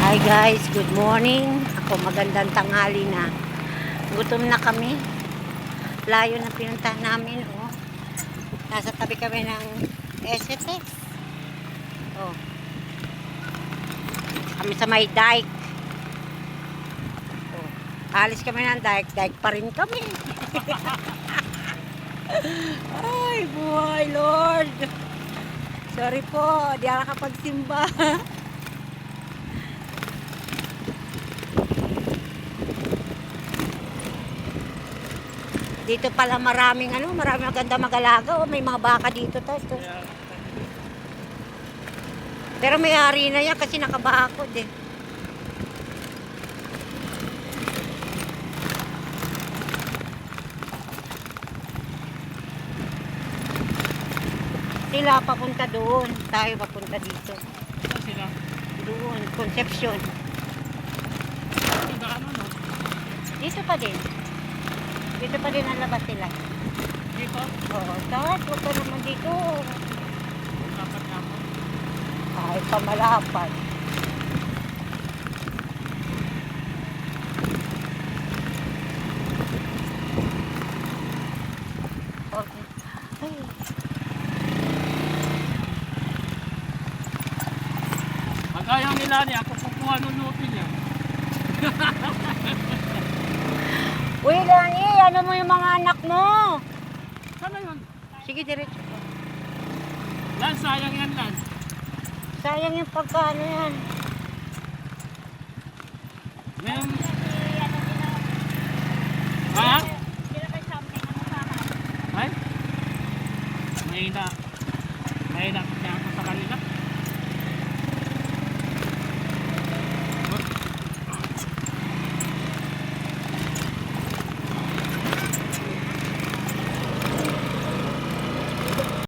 Hi guys, good morning. Ako magandang tanghali na. Gutom na kami. Layo na pinuntahan namin. Oh. Nasa tabi kami ng SSS. Oh. Kami sa may dike. Oh. Alis kami ng dike. Dike pa rin kami. Ay, buhay Lord. Sorry po, di ako kapagsimba. Dito pala maraming maganda mag-alaga. Oh, may mga baka dito. Pero may hari na yan kasi nakabakod eh. Sila papunta doon. Tayo papunta dito. Saan sila? Doon, Concepcion. Dito pa din. Dito pa din ang labas sila. Dito? Oo, dahil huwag ka naman dito. Dapat na ako. Ay, pamalapan. Okay. Ay. Pag ayaw nila niya, ako kukuha ng lupi niya. Uy, Lani, ano mo yung mga anak mo? Sana yun? Sige, diretso. Lan, sayang yan, Lan. Sayang yung pagkano yan.